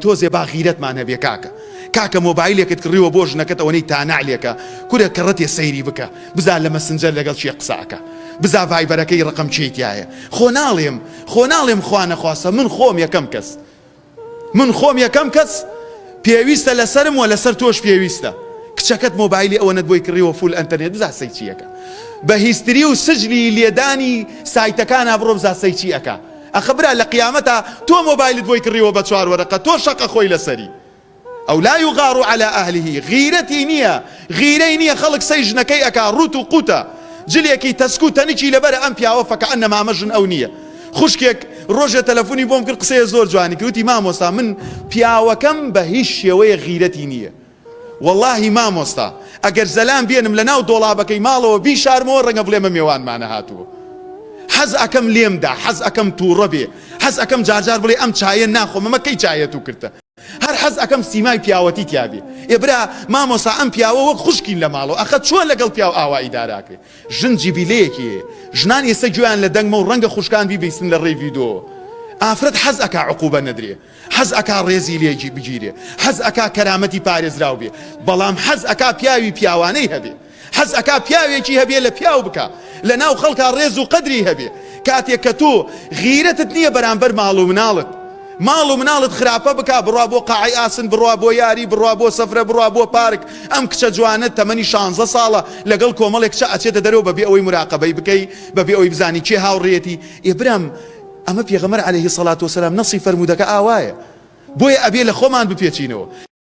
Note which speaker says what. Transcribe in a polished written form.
Speaker 1: تۆزێ با غیرەتمان هەبێ کاکە مۆبایلێکت کڕیوە بۆ ژنەکەت ئەوەی تانعلێکە کورە کەڕەتێ سەیری بکە بزا لە مەسنجەر لەگەڵ چی قساکە بزا ڤایبەرەکەی ڕقم چیتیایە خۆ ناڵێم خوا نەخواستە من خۆم یەکەم کەس پێویستە لەسەرم و لەسەر تۆش پێویستە کچەکەت مۆبایلی ئەوەنەت بۆی کڕیوە فول ئەنتەرنێت بزا سەی چیەکە بە هیستری و سجلی لێدانی سایتەکانە بڕۆ بزا سەی چی ئەکا ئەخبرا لە قیامەتە تۆ مۆبایلت بۆی کڕیوە بە 4 وەرەقە تۆ شەقە خۆی لەسەری ئەو لا يغار على أهله غیرەی نییە خەڵک سەی ژنەکەی ئەکا ڕوت و قوتە جلێکی تەسکو تەنیکی لەبەرە ئەم پیاوە فەکەئەنەما ئەمە ژن ئەو نییە خوشکێک ڕۆژە تەلەفۆنی بۆم کرد قسەیە زۆر جوانی کردوتی مامۆستا من پیاوەکەم بە هیچ شێوەیە غیرەتی نییە واللهی مامۆستا ئەگەر زەلام بێنم لە ناو دۆڵابەکەی ماڵەوە بیشارمەوە ڕەنگە بڵێمە میێوانمانە هاتووە حەز ئەکەم لێمدا حەز ئەکەم تووڕە بێ حەز ئەکەم جارجار بڵێ ئەم چایە ناخۆم ئەمە کەی چایەت و کردە هەر حەز ئەکەم سیمای پیاوەتی تیابێ ئێبرا مامۆستا ئەم پیاوە وەک خوشکین لە ماڵەوە ئەخە چۆن لەگەڵ پیاو ئاوایی داراکرێ ژن جیبیلەیەکیە ژنان ئێستا گویان لە دەنگمە و ڕەنگە خوشکان بیبیستن لە ڕێی ڤیدۆ ئافرەت حەز ئەکا عقوبە نەدرێ حەز ئەکا ڕێزی لێ بگیرێ حەز ئەکا کەرامەتی پارێزراو بێ بەڵام حەز ئەکا پیاوی پیاوانەی هەبێ حەز ئەکا پیاوێکی هەبێ لە پیاو بکە لە ناو خەڵکا ڕێز و قەدری هەبێ کاتێک کە تۆ غیرەتت نییە بەرامبەر ماڵ و مناڵت خراپە بکە بڕوا بۆ قاعی ئاسن بڕوا بۆ یاری بڕوا بۆ سەفرە بڕوا بۆ پارک ئەم کچە جوانت تەمەنی 16 ساڵە لەگەڵ کۆمەڵێک کچە ئەچێتە دەرەوە بەبێ ئەوەی مراقەبەی بکەی بەبێ ئەوەی بزانی چێ هاوڕێتی ئێبرام ئەمە پێغەمبەر عەلەیهی سەڵات وسەلام نەسی فەرموودەکە ئاوایە بۆیە ئەبێ لە خۆمان بپێچینەوە